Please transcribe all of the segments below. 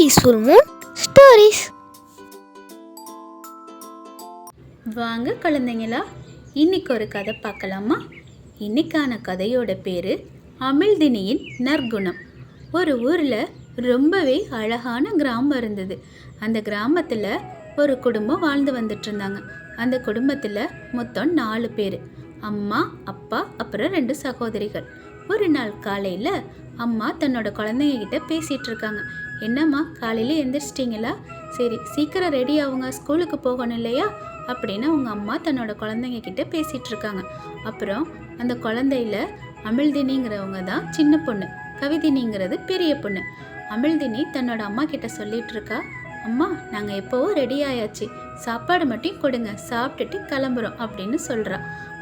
Peaceful Moon stories. வாங்க குழந்தைங்களா, இன்னைக்கு ஒரு கதை பார்க்கலாமா? இன்னைக்கான கதையோட பேரு அமிழ்தினியின் நற்குணம். ஒரு ஊரில் ரொம்பவே அழகான கிராமம் இருந்தது. அந்த கிராமத்தில் ஒரு குடும்பம் வாழ்ந்து வந்துட்டு இருந்தாங்க. அந்த குடும்பத்தில் மொத்தம் 4 பேர்: அம்மா, அப்பா, அப்புறம் 2 சகோதரிகள். ஒரு நாள் காலையில் அம்மா தன்னோட குழந்தைங்க கிட்ட பேசிகிட்டு இருக்காங்க. என்னம்மா, காலையில் எந்திரிச்சிட்டிங்களா? சரி, சீக்கிரம் ரெடி ஆகுங்க, ஸ்கூலுக்கு போகணும் இல்லையா அப்படின்னு அவங்க அம்மா தன்னோட குழந்தைங்க கிட்ட பேசிகிட்டு இருக்காங்க. அப்புறம் அந்த குழந்தையில அமிழ்தினிங்கிறவங்க தான் சின்ன பொண்ணு, கவிதினிங்கிறது பெரிய பொண்ணு. அமிழ்தினி தன்னோட அம்மா கிட்ட சொல்லிட்டு இருக்கா, அம்மா, நாங்கள் எப்போவோ ரெடி ஆயாச்சு, சாப்பாடு மட்டும் கொடுங்க, சாப்பிட்டுட்டு கிளம்புறோம் அப்படின்னு சொல்கிறா.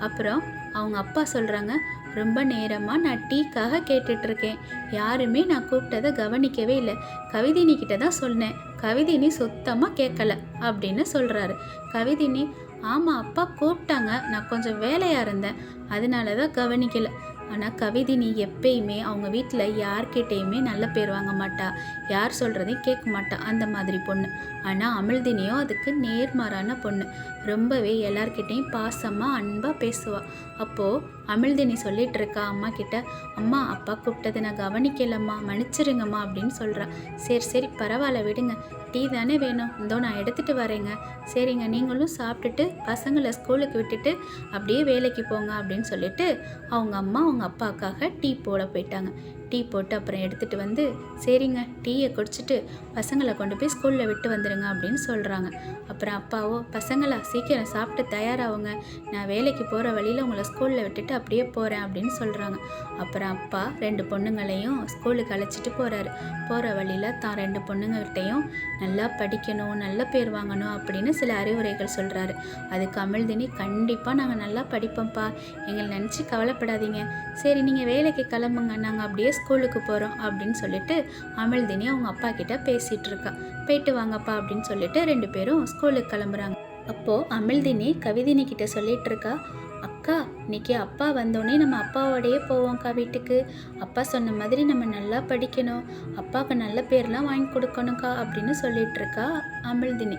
அப்புறம் அவங்க அப்பா சொல்கிறாங்க, ரொம்ப நேரமாக நான் டீக்காக கேட்டுட்ருக்கேன், யாருமே நான் கூப்பிட்டதை கவனிக்கவே இல்லை, கவிதினி கிட்ட தான் சொன்னேன், கவிதினி சுத்தமாக கேட்கல அப்படின்னு சொல்கிறாரு. கவிதினி, ஆமாம் அப்பா கூப்பிட்டாங்க, நான் கொஞ்சம் வேலையாக இருந்தேன், அதனால தான் கவனிக்கலை. ஆனால் கவிதினி எப்பயுமே அவங்க வீட்டில் யார்கிட்டையுமே நல்ல பேர் வாங்க மாட்டா, யார் சொல்கிறதையும் கேட்க மாட்டா, அந்த மாதிரி பொண்ணு. ஆனால் அமிழ்தினியும் அதுக்கு நேர்மாறான பொண்ணு. ரொம்பவே எல்லார்கிட்டையும் பாசமாக அன்பாக பேசுவாள். அப்போது அமிழ்தினி சொல்லிகிட்டு இருக்கா அம்மா கிட்ட, அம்மா, அப்பா கூப்பிட்டதை நான் கவனிக்கலம்மா, மன்னிச்சிருங்கம்மா அப்படின்னு சொல்கிறா. சரி சரி, பரவாயில்ல விடுங்க, டீ தானே வேணும், இதோ நான் எடுத்துகிட்டு வரேங்க. சரிங்க, நீங்களும் சாப்பிட்டுட்டு பசங்களை ஸ்கூலுக்கு விட்டுட்டு அப்படியே வேலைக்கு போங்க அப்படின்னு சொல்லிட்டு அவங்க அம்மா அவங்க அப்பாவுக்காக டீ போட போயிட்டாங்க. டீ போட்டு அப்புறம் எடுத்துகிட்டு வந்து, சரிங்க, டீயை குடிச்சிட்டு பசங்களை கொண்டு போய் ஸ்கூலில் விட்டு வந்துடுங்க அப்படின்னு சொல்கிறாங்க. அப்புறம் அப்பாவோ, பசங்களா சீக்கிரம் சாப்பிட்டு தயாராகுங்க, நான் வேலைக்கு போகிற வழியில் உங்களை ஸ்கூலில் விட்டுட்டு அப்படியே போகிறேன் அப்படின்னு சொல்கிறாங்க. அப்புறம் அப்பா 2 பொண்ணுங்களையும் ஸ்கூலுக்கு அழைச்சிட்டு போகிறாரு. போகிற வழியில் தான் 2 பொண்ணுங்கள்கிட்டையும் நல்லா படிக்கணும், நல்ல பேர் வாங்கணும் அப்படின்னு சில அறிவுரைகள் சொல்கிறாரு. அதுக்கு அமிழ்தினி, கண்டிப்பாக நாங்கள் நல்லா படிப்போம்ப்பா, எங்களை நினச்சி கவலைப்படாதீங்க, சரி நீங்கள் வேலைக்கு கிளம்புங்க, நாங்கள் அப்படியே ஸ்கூலுக்கு போகிறோம் அப்படின்னு சொல்லிட்டு அமிழ்தினி அவங்க அப்பா கிட்ட பேசிகிட்டு இருக்கா. போயிட்டு வாங்கப்பா அப்படின்னு சொல்லிட்டு 2 பேரும் ஸ்கூலுக்கு கிளம்புறாங்க. அப்போது அமிழ்தினி கவிதினி கிட்ட சொல்லிட்டு இருக்கா, அக்கா, இன்னைக்கு அப்பா வந்தோடனே நம்ம அப்பாவோடையே போவோம்க்கா வீட்டுக்கு, அப்பா சொன்ன மாதிரி நம்ம நல்லா படிக்கணும், அப்பாவுக்கு நல்ல பேர்லாம் வாங்கி கொடுக்கணும்க்கா அப்படின்னு சொல்லிட்டு இருக்கா அமிழ்தினி.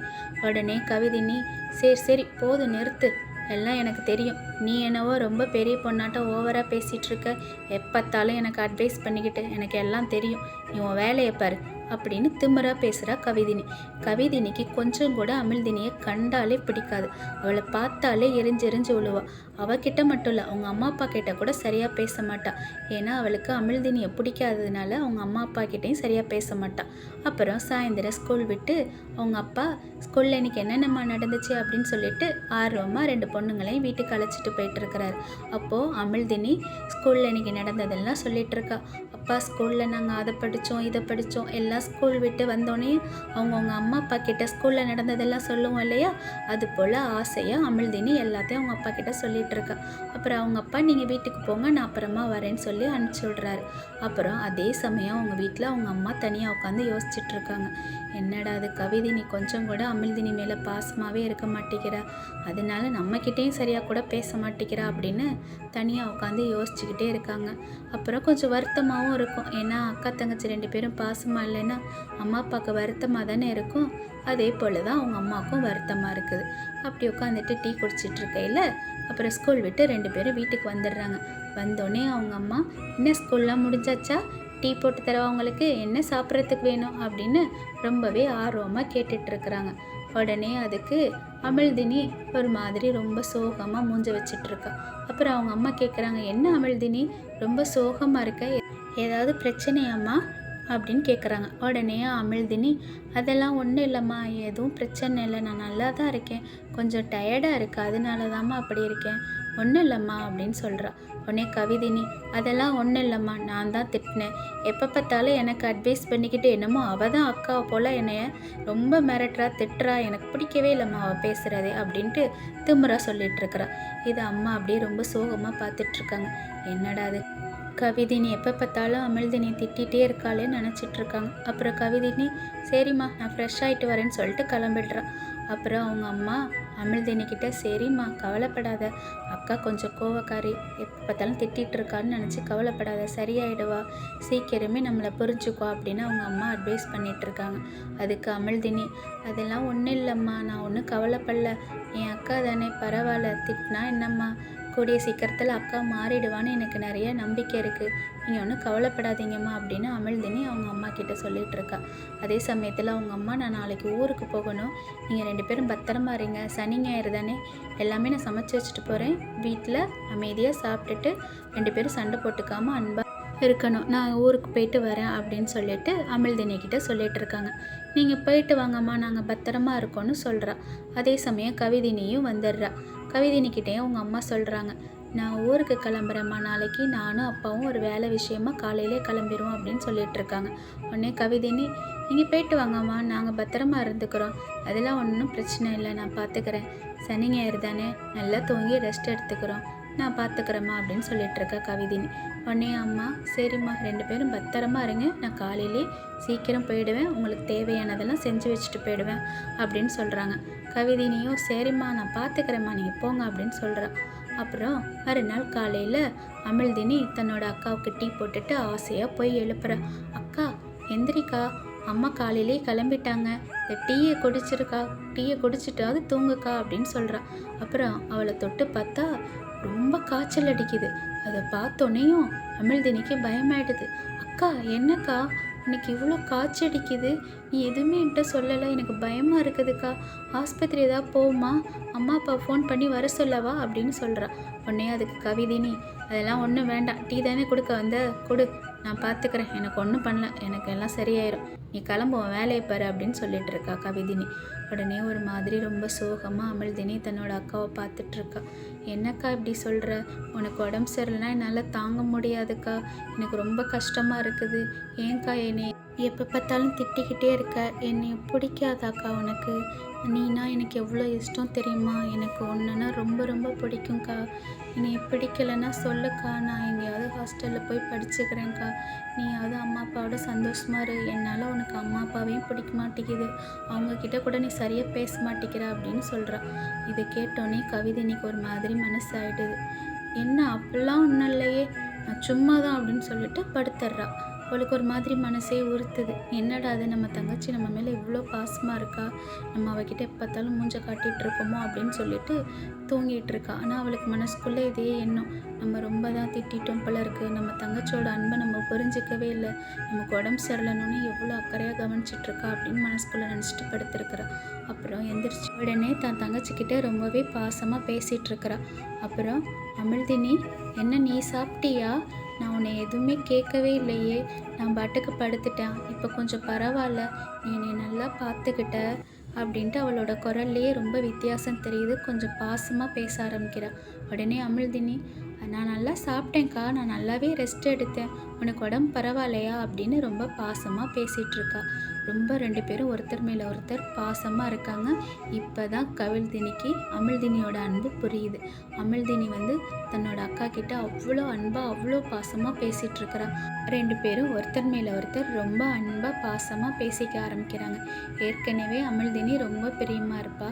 உடனே கவிதினி, சரி சரி போதும், நிறுத்து, எல்லாம் எனக்கு தெரியும், நீ என்னவோ ரொம்ப பெரிய பொண்ணாட்டம் ஓவராக பேசிகிட்டு இருக்க, எப்பத்தாலும் எனக்கு அட்வைஸ் பண்ணிக்கிட்டு, எனக்கு எல்லாம் தெரியும், நீ உன் வேலையை பாரு அப்படின்னு திமிரா பேசுகிறா கவிதினி. கவிதினிக்கு கொஞ்சம் கூட அமிழ்தினியை கண்டாலே பிடிக்காது. அவளை பார்த்தாலே எரிஞ்சு விழுவா. அவகிட்ட மட்டும் இல்லை, அவங்க அம்மா அப்பா கிட்ட கூட சரியாக பேச மாட்டா. ஏன்னா அவளுக்கு அமிழ்தினியை பிடிக்காததுனால அவங்க அம்மா அப்பா கிட்டையும் சரியாக பேச மாட்டா. அப்புறம் சாயந்தரம் ஸ்கூல் விட்டு அவங்க அப்பா, ஸ்கூலில் இன்றைக்கி என்னென்னம்மா நடந்துச்சு அப்படின்னு சொல்லிட்டு ஆர்வமாக 2 பொண்ணுங்களையும் வீட்டுக்கு அழைச்சிட்டு போயிட்டு இருக்கிறாரு. அப்போது அமிழ்தினி ஸ்கூலில் இன்றைக்கி நடந்ததெல்லாம் சொல்லிகிட்டு இருக்கா. அப்பா, ஸ்கூலில் நாங்கள் அதை படித்தோம், இதை படித்தோம், எல்லாம் ஸ்கூல் விட்டு வந்தோடனே அவங்கவுங்க அம்மா அப்பா கிட்ட ஸ்கூலில் நடந்ததெல்லாம் சொல்லுவோம் இல்லையா, அது போல் ஆசையாக அமிழ்தினி எல்லாத்தையும் அவங்க அப்பா கிட்ட சொல்லிகிட்டு இருக்கா. அப்புறம் அவங்க அப்பா, நீங்கள் வீட்டுக்கு போங்க, நான் அப்புறமா வரேன்னு சொல்லி அனுப்பிச்சி விட்றாரு. அப்புறம் அதே சமயம் அவங்க வீட்டில் அவங்க அம்மா தனியாக உட்காந்து யோசிச்சுட்டு இருக்காங்க. என்னடா அது, கவிதினி கொஞ்சம் கூட அமிழ்தினி மேலே பாசமாகவே இருக்க மாட்டேங்கிறா, அதனால நம்மக்கிட்டேயும் சரியாக கூட பேச மாட்டேங்கிறா அப்படின்னு தனியாக உட்காந்து யோசிச்சுக்கிட்டே இருக்காங்க. அப்புறம் கொஞ்சம் வருத்தமாகவும் இருக்கும், ஏன்னா அக்கா தங்கச்சி 2 பேரும் பாசமாக இல்லைன்னா அம்மா அப்பாவுக்கு வருத்தமாக தானே இருக்கும். அதே போல் தான் அவங்க அம்மாவுக்கும் வருத்தமாக இருக்குது. அப்படி உட்காந்துட்டு டீ குடிச்சிட்டு இருக்கையில் அப்புறம் ஸ்கூல் விட்டு 2 பேரும் வீட்டுக்கு வந்துடுறாங்க. வந்தோடனே அவங்க அம்மா, என்ன ஸ்கூல்லாம் முடிஞ்சாச்சா, டீ போட்டு தரவா உங்களுக்கு, என்ன சாப்பிட்றதுக்கு வேணும் அப்படின்னு ரொம்பவே ஆர்வமாக கேட்டுட்ருக்குறாங்க. உடனே அதுக்கு அமிழ்தினி ஒரு மாதிரி ரொம்ப சோகமாக மூஞ்ச வச்சிட்ருக்கா. அப்புறம் அவங்க அம்மா கேட்குறாங்க, என்ன அமிழ்தினி, ரொம்ப சோகமாக இருக்க, ஏதாவது பிரச்சனையாம்மா அப்படின்னு கேட்குறாங்க. உடனே அமிழ்தினி, அதெல்லாம் ஒன்றும் இல்லைம்மா, எதுவும் பிரச்சனை இல்லை, நான் நல்லா தான் இருக்கேன், கொஞ்சம் டயர்டாக இருக்குது, அதனால தாம்மா அப்படி இருக்கேன், ஒன்றும் இல்லைம்மா அப்படின்னு சொல்கிறா. உடனே கவிதினி, அதெல்லாம் ஒன்றும் இல்லைம்மா, நான் தான் திட்டினேன், எப்போ பார்த்தாலும் எனக்கு அட்வைஸ் பண்ணிக்கிட்டு என்னமோ அவள் தான் அக்காவை போல் என்னைய ரொம்ப மிரட்டுறா, திட்டுறா, எனக்கு பிடிக்கவே இல்லைம்மா அவள் பேசுகிறதே அப்படின்ட்டு திமிரா சொல்லிகிட்ருக்குறா. இது அம்மா அப்படியே ரொம்ப சோகமாக பார்த்துட்ருக்காங்க. என்னடா அது, கவிதினி எப்போ பார்த்தாலும் அமிழ்தினி திட்டிகிட்டே இருக்காளேன்னு நினச்சிட்ருக்காங்க. அப்புறம் கவிதினி, சரிம்மா நான் ஃப்ரெஷ் ஆகிட்டு வரேன்னு சொல்லிட்டு கிளம்பிடுறான். அப்புறம் அவங்க அம்மா அமிழ்தினிக்கிட்ட சரிம்மா கவலைப்படாத, அக்கா கொஞ்சம் கோவக்காரி, எப்போ பார்த்தாலும் திட்டிகிட்டு இருக்கான்னு நினச்சி கவலைப்படாத, சரியாயிடுவா, சீக்கிரமே நம்மளை புரிஞ்சுக்கோ அப்படின்னு அவங்க அம்மா அட்வைஸ் பண்ணிகிட்ருக்காங்க. அதுக்கு அமிழ்தினி, அதெல்லாம் ஒன்றும் இல்லைம்மா, நான் ஒன்றும் கவலைப்படல, என் அக்கா தானே, பரவாயில்ல, திட்டினா என்னம்மா, கூடிய சீக்கிரத்தில் அக்கா மாறிடுவான்னு எனக்கு நிறைய நம்பிக்கை இருக்குது, நீங்கள் ஒன்றும் கவலைப்படாதீங்கம்மா அப்படின்னு அமிழ்தினி அவங்க அம்மா கிட்ட சொல்லிகிட்டு இருக்கா. அதே சமயத்தில் அவங்க அம்மா, நான் நாளைக்கு ஊருக்கு போகணும், நீங்கள் 2 பேரும் பத்திரமா இருங்க, சனி ஞாயிறு தானே, எல்லாமே நான் சமைச்சு வச்சுட்டு போகிறேன், வீட்டில் அமைதியாக சாப்பிட்டுட்டு 2 பேரும் சண்டை போட்டுக்காமல் அன்பாக இருக்கணும், நான் ஊருக்கு போயிட்டு வரேன் அப்படின்னு சொல்லிட்டு அமிழ்தினி கிட்ட சொல்லிகிட்டு இருக்காங்க. நீங்கள் போயிட்டு வாங்கம்மா, நாங்கள் பத்திரமா இருக்கோன்னு சொல்கிறா. அதே சமயம் கவிதினியும் வந்துடுறா. கவிதினிக்கிட்டேயும் அவங்க அம்மா சொல்கிறாங்க, நான் ஊருக்கு கிளம்புறேம்மா, நாளைக்கு நானும் அப்பாவும் ஒரு வேலை விஷயமா காலையிலே கிளம்பிடுவோம் அப்படின்னு சொல்லிட்டு இருக்காங்க. உடனே கவிதினி, நீங்கள் போயிட்டு வாங்கம்மா, நாங்கள் பத்திரமா இருந்துக்கிறோம், அதெல்லாம் ஒன்றும் பிரச்சனை இல்லை, நான் பார்த்துக்கிறேன், சனி ஞாயிறு தானே, நல்லா தூங்கி ரெஸ்ட் எடுத்துக்கிறோம், நான் பார்த்துக்கிறேம்மா அப்படின்னு சொல்லிட்டு இருக்கா கவிதினி. உடனே அம்மா, சரிம்மா 2 பேரும் பத்திரமா இருங்க, நான் காலையிலே சீக்கிரம் போயிடுவேன், உங்களுக்கு தேவையானதெல்லாம் செஞ்சு வச்சுட்டு போயிடுவேன் அப்படின்னு சொல்கிறாங்க. கவிதினியும், சரிம்மா நான் பார்த்துக்கிறேம்மா, நீங்கள் போங்க அப்படின்னு சொல்கிறா. அப்புறம் மறுநாள் காலையில் அமிழ்தினி தன்னோட அக்காவுக்கு டீ போட்டுட்டு ஆசையாக போய் எழுப்புறா. அக்கா எந்திரிக்கா, அம்மா காலையிலே கிளம்பிட்டாங்க, இந்த டீயை குடிச்சிருக்கா, டீயை குடிச்சிட்டாவது தூங்குக்கா அப்படின்னு சொல்கிறா. அப்புறம் அவளை தொட்டு பார்த்தா ரொம்ப காய்ச்சல் அடிக்குது. அதை பார்த்தோன்னையும் அமிழ்தினிக்கு பயமாயிடுது. அக்கா என்னக்கா, எனக்கு இவ்வளோ காய்ச்சடிக்குது, நீ எதுவுமே என்கிட்ட சொல்லலை, எனக்கு பயமாக இருக்குதுக்கா, ஆஸ்பத்திரி ஏதாவது போகுமா, அம்மா அப்பா ஃபோன் பண்ணி வர சொல்லவா அப்படின்னு சொல்கிறா. உடனே அதுக்கு கவிதினி, அதெல்லாம் ஒன்றும் வேண்டாம், டீ தானே கொடுக்க வந்த, கொடு, நான் பார்த்துக்கிறேன், எனக்கு ஒன்றும் பண்ணல, எனக்கு எல்லாம் சரியாயிரும், நீ கிளம்புவோம் வேலையை பாரு அப்படின்னு சொல்லிட்டு இருக்கா கவிதினி. உடனே ஒரு மாதிரி ரொம்ப சோகமாக அமிழ்தினி தன்னோட அக்காவை பார்த்துட்ருக்கா. என்னக்கா இப்படி சொல்கிற, உனக்கு உடம்பு சரியில்லைனா என்னால் தாங்க முடியாதுக்கா, எனக்கு ரொம்ப கஷ்டமாக இருக்குது, ஏன்க்கா என்னை எப்போ பார்த்தாலும் திட்டிக்கிட்டே இருக்க, என்னை பிடிக்காதாக்கா உனக்கு, நீனா எனக்கு எவ்வளோ இஷ்டம் தெரியுமா, எனக்கு ஒன்றுனா ரொம்ப ரொம்ப பிடிக்கும்க்கா, என்னை பிடிக்கலைன்னா சொல்லுக்கா, நான் எங்கேயாவது ஹாஸ்டலில் போய் படிச்சுக்கிறேன்க்கா, நீயாவது அம்மா அப்பாவோட சந்தோஷமாக இரு, என்னால் உனக்கு அம்மா அப்பாவையும் பிடிக்க மாட்டேங்குது, அவங்கக்கிட்ட கூட நீ சரியாக பேச மாட்டேங்கிற அப்படின்னு சொல்கிறா. இதை கேட்டோன்னே கவிதினிக்கு ஒரு மாதிரி மனசு ஆகிடுது. என்ன அப்படிலாம் ஒன்றும் இல்லையே, நான் சும்மா தான் அப்படின்னு சொல்லிட்டு படுத்துடுறா. அவளுக்கு ஒரு மாதிரி மனசே உறுத்துது. என்னடா அது, நம்ம தங்கச்சி நம்ம மேலே இவ்வளோ பாசமாக இருக்கா, நம்ம அவகிட்ட எப்போ பார்த்தாலும் மூஞ்ச காட்டிகிட்டு இருக்கோமோ அப்படின்னு சொல்லிட்டு தூங்கிட்டு இருக்கா. ஆனால் அவளுக்கு மனசுக்குள்ளே இதே எண்ணம், நம்ம ரொம்ப தான் திட்டோம் போல இருக்குது, நம்ம தங்கச்சியோட அன்பை நம்ம புரிஞ்சிக்கவே இல்லை, நமக்கு உடம்பு சரியில்லைன்னு எவ்வளோ அக்கறையாக கவனிச்சிட்ருக்கா அப்படின்னு மனசுக்குள்ளே நினச்சிட்டு படுத்துருக்குறா. அப்புறம் எந்திரிச்சு உடனே தான் தங்கச்சிக்கிட்ட ரொம்பவே பாசமாக பேசிகிட்ருக்கிறா. அப்புறம் அமிழ்தினி, என்ன நீ சாப்பிட்டியா, நான் உன்னை எதுவுமே கேட்கவே இல்லையே, நான் பாட்டுக்கு படுத்துட்டேன், இப்போ கொஞ்சம் பரவாயில்ல, நீ என்னை நல்லா பார்த்துக்கிட்ட அப்படின்ட்டு அவளோட குரல்லையே ரொம்ப வித்தியாசம் தெரியுது. கொஞ்சம் பாசமாக பேச ஆரம்பிக்கிறா. உடனே அமிழ்தினி, நான் நல்லா சாப்பிட்டேன்க்கா, நான் நல்லாவே ரெஸ்ட் எடுத்தேன், உனக்கு உடம்பு பரவாயில்லையா அப்படின்னு ரொம்ப பாசமாக பேசிகிட்ருக்கா. ரொம்ப 2 பேரும் ஒருத்தர் மேலே ஒருத்தர் பாசமாக இருக்காங்க. இப்போ தான் கவிழ்தினிக்கு அமிழ்தினியோட அன்பு புரியுது. அமிழ்தினி தன்னோட அக்கா கிட்ட அவ்வளோ அன்பாக அவ்வளோ பாசமாக பேசிகிட்ருக்கிறா. 2 பேரும் ஒருத்தர் மேலே ஒருத்தர் ரொம்ப அன்பாக பாசமாக பேசிக்க ஆரம்பிக்கிறாங்க. ஏற்கனவே அமிழ்தினி ரொம்ப பிரியமாக இருப்பா,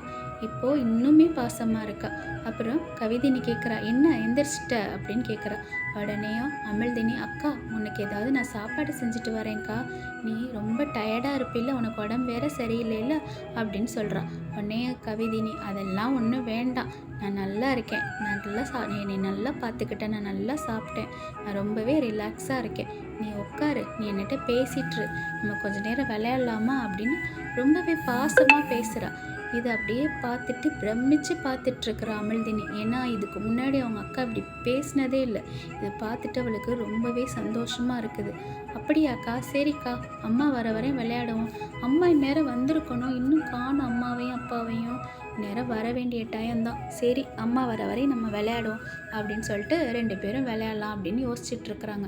இப்போது இன்னுமே பாசமாக இருக்கா. அப்புறம் கவிதினி கேட்குறா, என்ன எந்திரிச்சிட்ட அப்படின்னு கேட்குறா. உடனேயும் அமிழ்தினி, அக்கா உனக்கு ஏதாவது நான் சாப்பாடு செஞ்சுட்டு வரேன்க்கா, நீ ரொம்ப டயர்டாக இருப்பில்ல, உனக்கு உடம்பு வேற சரியில்லைல்ல அப்படின்னு சொல்கிறா. உடனே கவிதினி, அதெல்லாம் ஒன்றும் வேண்டாம், நான் நல்லா இருக்கேன், நான் நல்லா என்னை நல்லா பார்த்துக்கிட்டேன், நான் நல்லா சாப்பிட்டேன், நான் ரொம்பவே ரிலாக்ஸாக இருக்கேன், நீ உட்காரு, நீ என்கிட்ட பேசிட்டுரு, நம்ம கொஞ்ச நேரம் விளையாடலாமா அப்படின்னு ரொம்பவே பாசமாக பேசுகிறா. இதை அப்படியே பார்த்துட்டு பிரமிச்சு பார்த்துட்ருக்குற அமிழ்தினி. ஏன்னா இதுக்கு முன்னாடி அவங்க அக்கா இப்படி பேசினதே இல்லை. இதை பார்த்துட்டு அவளுக்கு ரொம்பவே சந்தோஷமாக இருக்குது. அப்படியாக்கா, சரிக்கா, அம்மா வர வரையும் விளையாடுவோம், அம்மா இந்நேரம் வந்திருக்கணும், இன்னும் காணும் அம்மாவையும் அப்பாவையும், நேரம் வர வேண்டிய டைம்தான், சரி அம்மா வர வரையும் நம்ம விளையாடுவோம் அப்படின்னு சொல்லிட்டு 2 பேரும் விளையாடலாம் அப்படின்னு யோசிச்சுட்ருக்குறாங்க.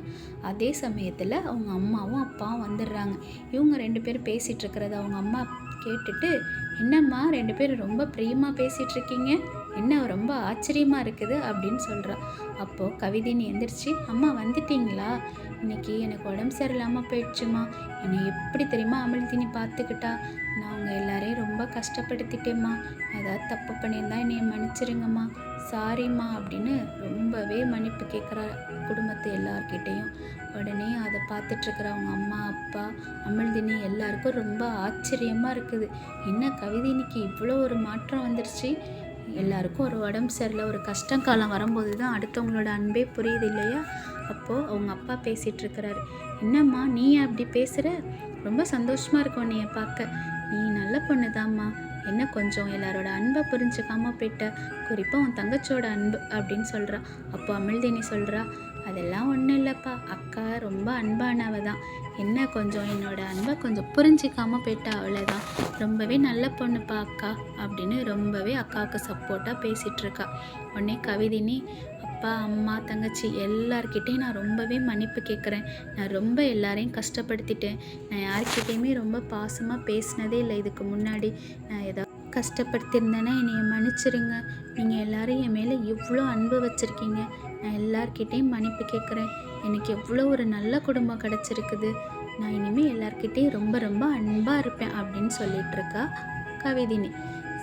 அதே சமயத்தில் அவங்க அம்மாவும் அப்பாவும் வந்துடுறாங்க. இவங்க 2 பேரும் பேசிகிட்ருக்கிறத அவங்க அம்மா கேட்டுட்டு, என்னம்மா 2 பேரும் ரொம்ப பிரியமாக பேசிகிட்ருக்கீங்க, என்ன ரொம்ப ஆச்சரியமாக இருக்குது அப்படின்னு சொல்கிறா. அப்போது கவிதினி எந்திரிச்சு, அம்மா வந்துட்டிங்களா, இன்னைக்கு எனக்கு உடம்பு சரியில்லாமல் போயிடுச்சுமா. என்னை எப்படி தெரியுமா அமிழ்தினி பார்த்துக்கிட்டா. நான் அவங்க எல்லாரையும் ரொம்ப கஷ்டப்படுத்திட்டேம்மா. ஏதாவது தப்பு பண்ணியிருந்தா என்னைய மன்னிச்சிருங்கம்மா, சாரிம்மா அப்படின்னு ரொம்பவே மன்னிப்பு கேட்குறா குடும்பத்தை எல்லார்கிட்டேயும். உடனே அதை பார்த்துட்ருக்குற அவங்க அம்மா அப்பா அமிழ்தினி எல்லாருக்கும் ரொம்ப ஆச்சரியமாக இருக்குது. என்ன கவிதினிக்கு இவ்வளோ ஒரு மாற்றம் வந்துருச்சு. எல்லாருக்கும் ஒரு உடம்பு சரியில்லை, ஒரு கஷ்டம் காலம் வரும்போது தான் அடுத்தவங்களோட அன்பே புரியுது இல்லையா. அப்போது அவங்க அப்பா பேசிகிட்ருக்கிறாரு. என்னம்மா நீ அப்படி பேசுகிற? ரொம்ப சந்தோஷமாக இருக்கும் உன்னைய பார்க்க. நீ நல்ல பொண்ணு தாம்மா. என்ன கொஞ்சம் எல்லாரோட அன்பை புரிஞ்சுக்காம போயிட்ட, குறிப்பாக உன் தங்கச்சியோட அன்பு அப்படின்னு சொல்கிறா. அப்போ அமிழ்தினி சொல்கிறா, அதெல்லாம் ஒன்றும் இல்லைப்பா, அக்கா ரொம்ப அன்பானவ தான். என்ன கொஞ்சம் என்னோட அன்பை கொஞ்சம் புரிஞ்சிக்காமல் போயிட்டா, அவ்வளோதான். ரொம்பவே நல்ல பொண்ணுப்பா அக்கா அப்படின்னு ரொம்பவே அக்காவுக்கு சப்போர்ட்டாக பேசிகிட்ருக்கா. உடனே கவிதினி, அப்பா அம்மா தங்கச்சி எல்லார்கிட்டையும் நான் ரொம்பவே மன்னிப்பு கேட்குறேன். நான் ரொம்ப எல்லாரையும் கஷ்டப்படுத்திட்டேன். நான் யார்கிட்டையுமே ரொம்ப பாசமாக பேசினதே இல்லை இதுக்கு முன்னாடி. நான் ஏதாவது கஷ்டப்படுத்தியிருந்தேன்னா என்னைய மன்னிச்சிருங்க. நீங்கள் எல்லோரும் என் மேலே எவ்வளோ அன்பு வச்சுருக்கீங்க. நான் எல்லார்கிட்டையும் மன்னிப்பு கேட்குறேன். எனக்கு எவ்வளோ ஒரு நல்ல குடும்பம் கிடச்சிருக்குது. நான் இனிமேல் எல்லார்கிட்டையும் ரொம்ப ரொம்ப அன்பாக இருப்பேன் அப்படின்னு சொல்லிகிட்ருக்கா கவிதினி.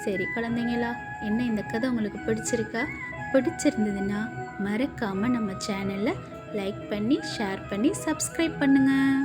சரி குழந்தைங்களா, என்ன இந்த கதை உங்களுக்கு பிடிச்சிருக்கா? பிடிச்சிருந்ததுன்னா மறக்காமல் நம்ம சேனலை லைக் பண்ணி ஷேர் பண்ணி சப்ஸ்கிரைப் பண்ணுங்கள்.